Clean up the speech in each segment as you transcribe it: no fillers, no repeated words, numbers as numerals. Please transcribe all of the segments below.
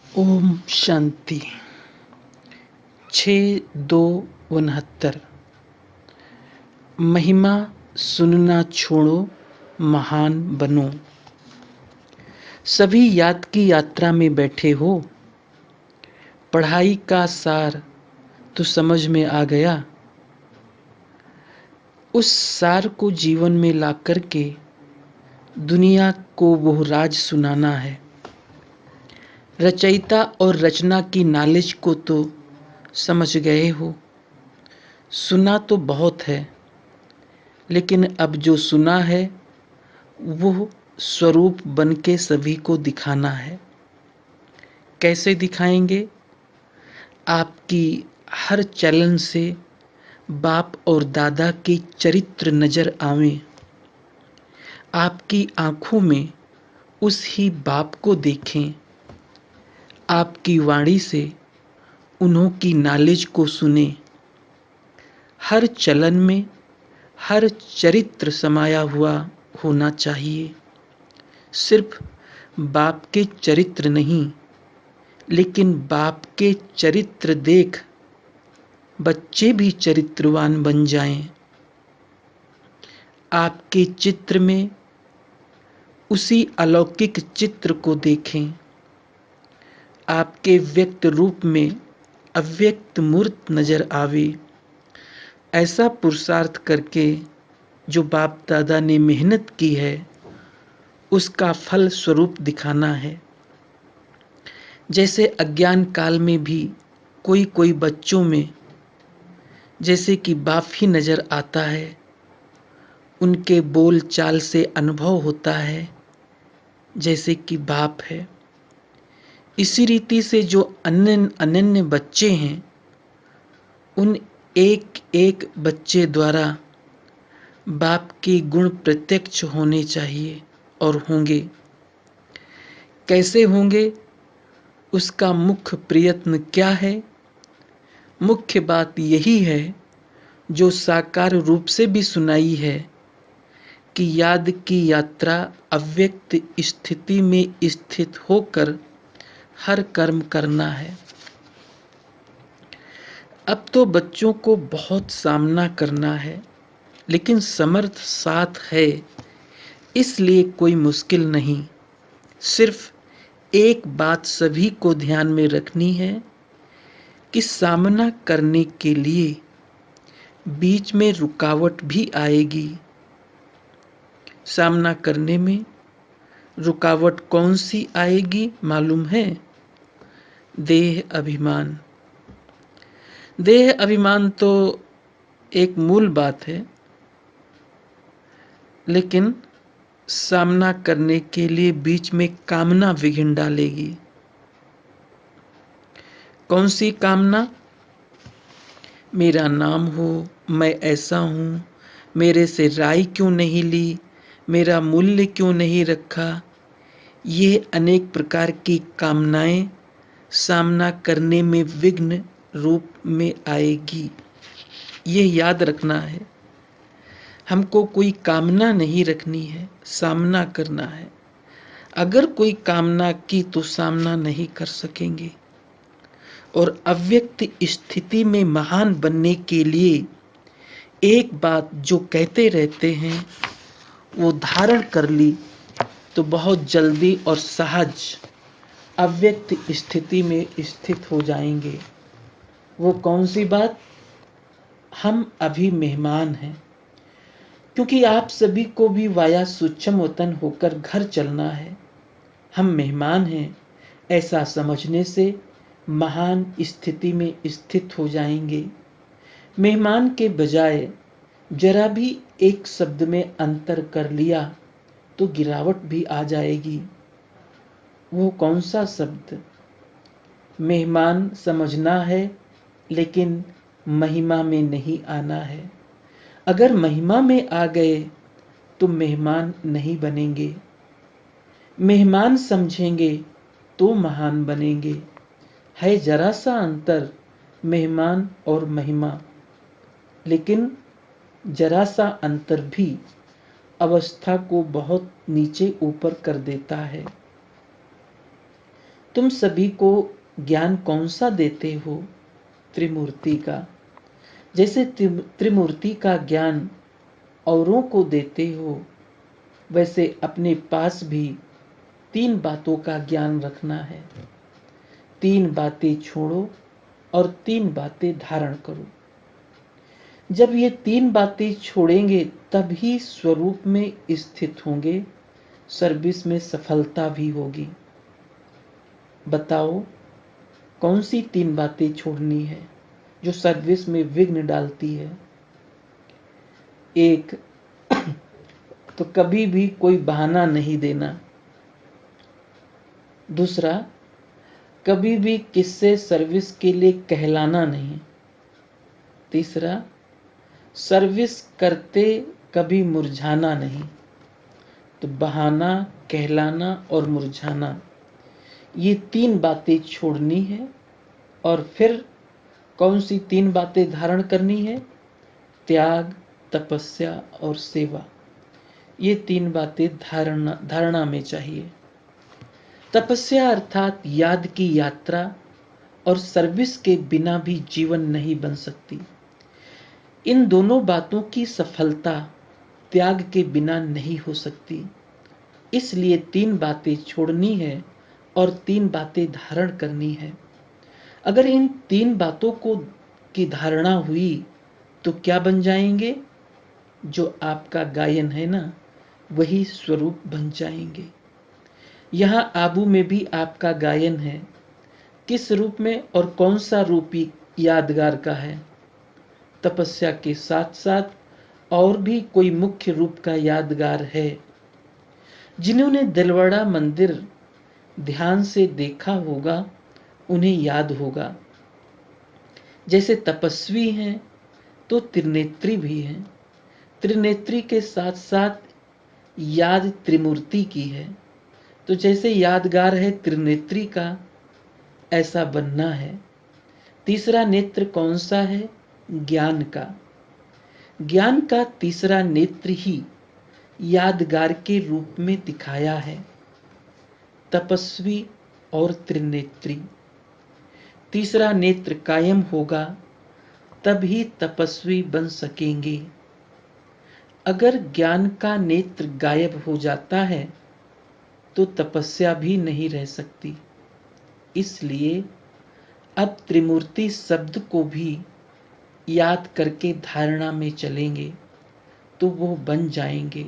ओम शांति। 6/2/69। महिमा सुनना छोड़ो, महान बनो। सभी याद की यात्रा में बैठे हो। पढ़ाई का सार तो समझ में आ गया। उस सार को जीवन में ला करके दुनिया को वो राज सुनाना है। रचयिता और रचना की नॉलेज को तो समझ गए हो। सुना तो बहुत है, लेकिन अब जो सुना है वो स्वरूप बन के सभी को दिखाना है। कैसे दिखाएंगे? आपकी हर चलन से बाप और दादा के चरित्र नजर आवें। आपकी आंखों में उस ही बाप को देखें। आपकी वाणी से उन्हों की नॉलेज को सुने। हर चलन में हर चरित्र समाया हुआ होना चाहिए। सिर्फ बाप के चरित्र नहीं, लेकिन बाप के चरित्र देख बच्चे भी चरित्रवान बन जाएं। आपके चित्र में उसी अलौकिक चित्र को देखें। आपके व्यक्त रूप में अव्यक्त मूर्त नजर आवे। ऐसा पुरुषार्थ करके जो बाप दादा ने मेहनत की है, उसका फल स्वरूप दिखाना है। जैसे अज्ञान काल में भी कोई कोई बच्चों में जैसे कि बाप ही नजर आता है। उनके बोल चाल से अनुभव होता है जैसे कि बाप है। इसी रीति से जो अनन्य बच्चे हैं, उन एक एक बच्चे द्वारा बाप के गुण प्रत्यक्ष होने चाहिए और होंगे। कैसे होंगे? उसका मुख्य प्रयत्न क्या है? मुख्य बात यही है जो साकार रूप से भी सुनाई है कि याद की यात्रा अव्यक्त स्थिति में स्थित होकर हर कर्म करना है। अब तो बच्चों को बहुत सामना करना है, लेकिन समर्थ साथ है, इसलिए कोई मुश्किल नहीं। सिर्फ एक बात सभी को ध्यान में रखनी है कि सामना करने के लिए बीच में रुकावट भी आएगी। सामना करने में रुकावट कौन सी आएगी मालूम है? देह अभिमान। देह अभिमान तो एक मूल बात है, लेकिन सामना करने के लिए बीच में कामना विघ्न डालेगी। कौन सी कामना? मेरा नाम हो, मैं ऐसा हूँ, मेरे से राय क्यों नहीं ली, मेरा मूल्य क्यों नहीं रखा। ये अनेक प्रकार की कामनाएं सामना करने में विघ्न रूप में आएगी। ये याद रखना है। हमको कोई कामना नहीं रखनी है, सामना करना है। अगर कोई कामना की तो सामना नहीं कर सकेंगे। और अव्यक्त स्थिति में महान बनने के लिए एक बात जो कहते रहते हैं वो धारण कर ली तो बहुत जल्दी और सहज अव्यक्त स्थिति में स्थित हो जाएंगे। वो कौन सी बात? हम अभी मेहमान हैं, क्योंकि आप सभी को भी वाया सूक्ष्म वतन होकर घर चलना है। हम मेहमान हैं, ऐसा समझने से महान स्थिति में स्थित हो जाएंगे। मेहमान के बजाय जरा भी एक शब्द में अंतर कर लिया तो गिरावट भी आ जाएगी। वो कौन सा शब्द? मेहमान समझना है, लेकिन महिमा में नहीं आना है। अगर महिमा में आ गए तो मेहमान नहीं बनेंगे। मेहमान समझेंगे तो महान बनेंगे। है जरा सा अंतर मेहमान और महिमा, लेकिन जरा सा अंतर भी अवस्था को बहुत नीचे ऊपर कर देता है। तुम सभी को ज्ञान कौन सा देते हो? त्रिमूर्ति का। जैसे त्रिमूर्ति का ज्ञान औरों को देते हो, वैसे अपने पास भी 3 बातों का ज्ञान रखना है। 3 बातें छोड़ो और 3 बातें धारण करो। जब ये 3 बातें छोड़ेंगे तब ही स्वरूप में स्थित होंगे, सर्विस में सफलता भी होगी। बताओ कौन सी 3 बातें छोड़नी है जो सर्विस में विघ्न डालती है? एक, तो कभी भी कोई बहाना नहीं देना। दूसरा, कभी भी किससे सर्विस के लिए कहलाना नहीं। तीसरा, सर्विस करते कभी मुरझाना नहीं। तो बहाना, कहलाना और मुरझाना, ये 3 बातें छोड़नी है। और फिर कौन सी 3 बातें धारण करनी है? त्याग, तपस्या और सेवा। ये 3 बातें धारणा में चाहिए। तपस्या अर्थात याद की यात्रा, और सर्विस के बिना भी जीवन नहीं बन सकती। इन दोनों बातों की सफलता त्याग के बिना नहीं हो सकती। इसलिए 3 बातें छोड़नी है और 3 बातें धारण करनी है। अगर इन 3 बातों को की धारणा हुई तो क्या बन जाएंगे? जो आपका गायन है ना, वही स्वरूप बन जाएंगे। यहाँ आबू में भी आपका गायन है। किस रूप में और कौन सा रूप यादगार का है? तपस्या के साथ साथ और भी कोई मुख्य रूप का यादगार है? जिन्होंने दिलवाड़ा मंदिर ध्यान से देखा होगा उन्हें याद होगा। जैसे तपस्वी हैं तो त्रिनेत्री भी हैं। त्रिनेत्री के साथ साथ याद त्रिमूर्ति की है। तो जैसे यादगार है त्रिनेत्री का, ऐसा बनना है। तीसरा नेत्र कौन सा है? ज्ञान का। ज्ञान का तीसरा नेत्र ही यादगार के रूप में दिखाया है। तपस्वी और त्रिनेत्री। तीसरा नेत्र कायम होगा तब ही तपस्वी बन सकेंगे। अगर ज्ञान का नेत्र गायब हो जाता है तो तपस्या भी नहीं रह सकती। इसलिए अब त्रिमूर्ति शब्द को भी याद करके धारणा में चलेंगे तो वो बन जाएंगे।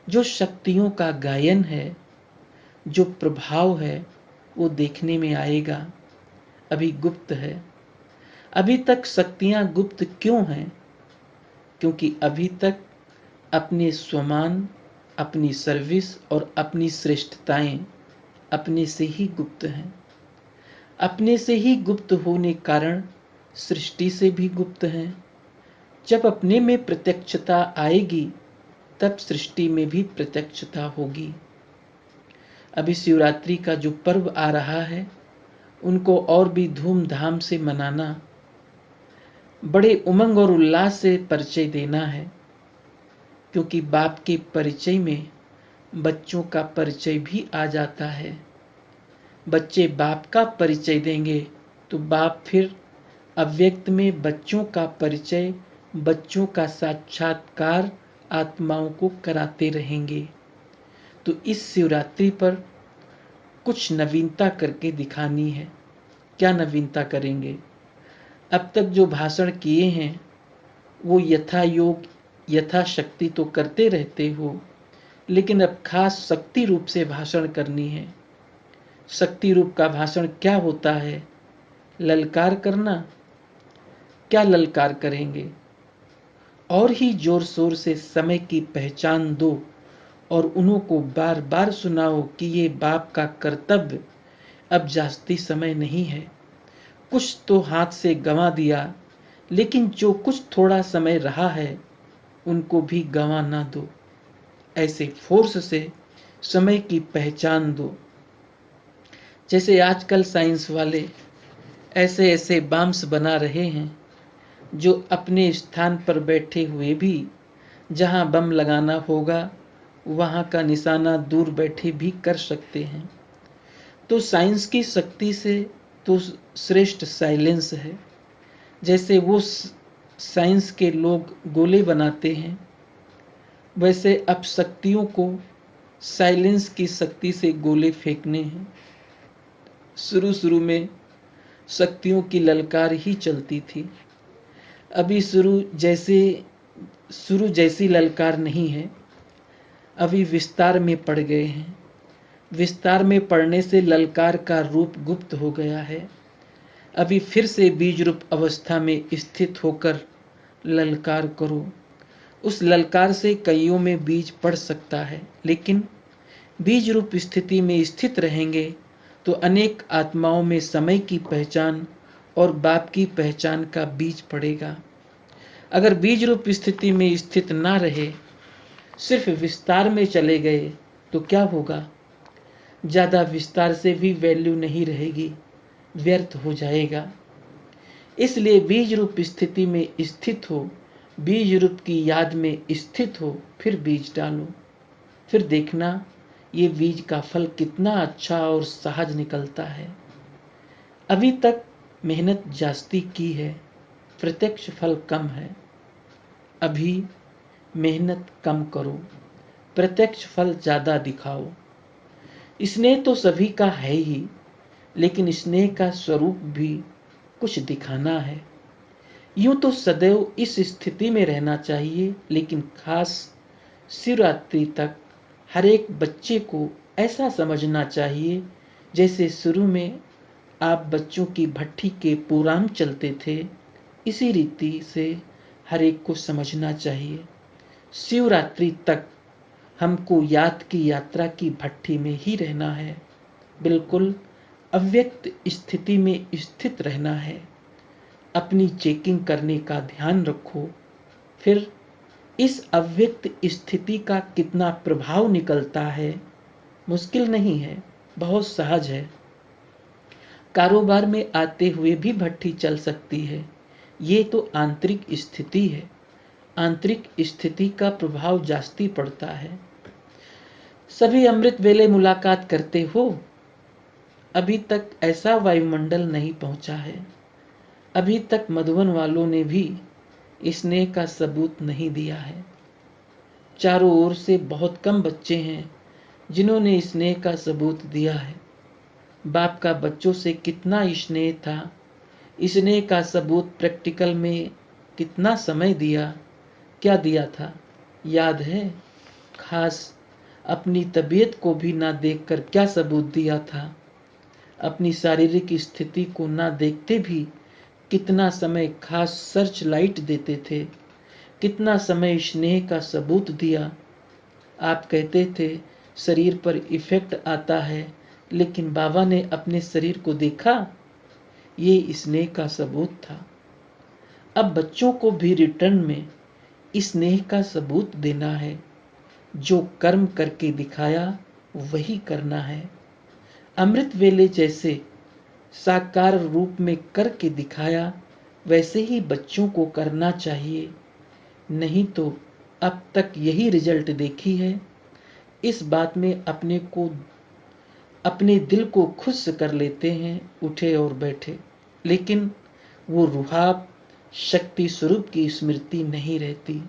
जो शक्तियों का गायन है, जो प्रभाव है, वो देखने में आएगा। अभी गुप्त है। अभी तक शक्तियां गुप्त क्यों हैं? क्योंकि अभी तक अपने स्वमान, अपनी सर्विस और अपनी श्रेष्ठताएं अपने से ही गुप्त हैं। अपने से ही गुप्त होने कारण सृष्टि से भी गुप्त हैं। जब अपने में प्रत्यक्षता आएगी तब सृष्टि में भी प्रत्यक्षता होगी। अभी शिवरात्रि का जो पर्व आ रहा है, उनको और भी धूमधाम से मनाना, बड़े उमंग और उल्लास से परिचय देना है। क्योंकि बाप के परिचय में बच्चों का परिचय भी आ जाता है। बच्चे बाप का परिचय देंगे तो बाप फिर अव्यक्त में बच्चों का परिचय, बच्चों का साक्षात्कार आत्माओं को कराते रहेंगे। तो इस शिवरात्रि पर कुछ नवीनता करके दिखानी है। क्या नवीनता करेंगे? अब तक जो भाषण किए हैं वो यथा योग यथा शक्ति तो करते रहते हो, लेकिन अब खास शक्ति रूप से भाषण करनी है। शक्ति रूप का भाषण क्या होता है? ललकार करना। क्या ललकार करेंगे? और ही जोर शोर से समय की पहचान दो और उन्हों को बार बार सुनाओ कि ये बाप का कर्तव्य, अब जास्ती समय नहीं है। कुछ तो हाथ से गंवा दिया, लेकिन जो कुछ थोड़ा समय रहा है उनको भी गंवा ना दो। ऐसे फोर्स से समय की पहचान दो। जैसे आजकल साइंस वाले ऐसे ऐसे बम्स बना रहे हैं जो अपने स्थान पर बैठे हुए भी जहां बम लगाना होगा वहां का निशाना दूर बैठे भी कर सकते हैं। तो साइंस की शक्ति से तो श्रेष्ठ साइलेंस है। जैसे वो साइंस के लोग गोले बनाते हैं, वैसे अब शक्तियों को साइलेंस की शक्ति से गोले फेंकने हैं। शुरू शुरू में शक्तियों की ललकार ही चलती थी। अभी शुरू जैसी ललकार नहीं है। अभी विस्तार में पड़ गए हैं। विस्तार में पड़ने से ललकार का रूप गुप्त हो गया है। अभी फिर से बीज रूप अवस्था में स्थित होकर ललकार करो। उस ललकार से कईयों में बीज पड़ सकता है, लेकिन बीज रूप स्थिति में स्थित रहेंगे तो अनेक आत्माओं में समय की पहचान और बाप की पहचान का बीज पड़ेगा। अगर बीज रूप स्थिति में स्थित ना रहे, सिर्फ विस्तार में चले गए तो क्या होगा? ज़्यादा विस्तार से भी वैल्यू नहीं रहेगी, व्यर्थ हो जाएगा। इसलिए बीज रूप स्थिति में स्थित हो, बीज रूप की याद में स्थित हो, फिर बीज डालो। फिर देखना ये बीज का फल कितना अच्छा और सहज निकलता है। अभी तक मेहनत जास्ती की है, प्रत्यक्ष फल कम है। अभी मेहनत कम करो, प्रत्यक्ष फल ज़्यादा दिखाओ। स्नेह तो सभी का है ही, लेकिन स्नेह का स्वरूप भी कुछ दिखाना है। यूं तो सदैव इस स्थिति में रहना चाहिए, लेकिन खास शिवरात्रि तक हर एक बच्चे को ऐसा समझना चाहिए जैसे शुरू में आप बच्चों की भट्ठी के पुराण चलते थे। इसी रीति से हर एक को समझना चाहिए। शिवरात्रि तक हमको याद की यात्रा की भट्ठी में ही रहना है, बिल्कुल अव्यक्त स्थिति में स्थित रहना है। अपनी चेकिंग करने का ध्यान रखो। फिर इस अव्यक्त स्थिति का कितना प्रभाव निकलता है, मुश्किल नहीं है, बहुत सहज है। कारोबार में आते हुए भी भट्ठी चल सकती है। ये तो आंतरिक स्थिति है। आंतरिक स्थिति का प्रभाव जास्ती पड़ता है। सभी अमृत वेले मुलाकात करते हो। अभी तक ऐसा वायुमंडल नहीं पहुंचा है। अभी तक मधुबन वालों ने भी स्नेह का सबूत नहीं दिया है। चारों ओर से बहुत कम बच्चे हैं जिन्होंने स्नेह का सबूत दिया है। बाप का बच्चों से कितना स्नेह था, स्नेह का सबूत प्रैक्टिकल में कितना समय दिया, क्या दिया था याद है? खास अपनी तबीयत को भी ना देखकर क्या सबूत दिया था। अपनी शारीरिक स्थिति को ना देखते भी कितना समय खास सर्च लाइट देते थे, कितना समय स्नेह का सबूत दिया। आप कहते थे शरीर पर इफेक्ट आता है, लेकिन बाबा ने अपने शरीर को देखा, ये स्नेह का सबूत था। अब बच्चों को भी रिटर्न में स्नेह का सबूत देना है। जो कर्म करके दिखाया वही करना है। अमृत वेले जैसे साकार रूप में करके दिखाया, वैसे ही बच्चों को करना चाहिए। नहीं तो अब तक यही रिजल्ट देखी है। इस बात में अपने दिल को खुश कर लेते हैं, उठे और बैठे, लेकिन वो रुहाब शक्ति स्वरूप की स्मृति नहीं रहती।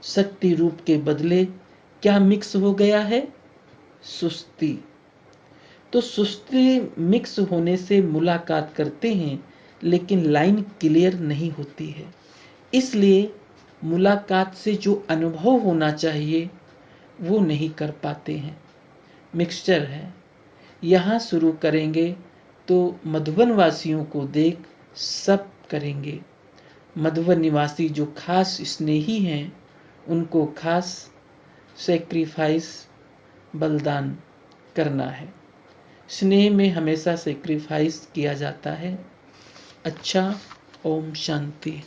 शक्ति रूप के बदले क्या मिक्स हो गया है? सुस्ती। तो सुस्ती मिक्स होने से मुलाकात करते हैं, लेकिन लाइन क्लियर नहीं होती है। इसलिए मुलाकात से जो अनुभव होना चाहिए वो नहीं कर पाते हैं। मिक्सचर है। यहाँ शुरू करेंगे तो मधुबन वासियों को देख सब करेंगे। मधुबन निवासी जो खास स्नेही हैं, उनको खास सेक्रीफाइस बलिदान करना है। स्नेह में हमेशा सेक्रीफाइस किया जाता है। अच्छा, ओम शांति।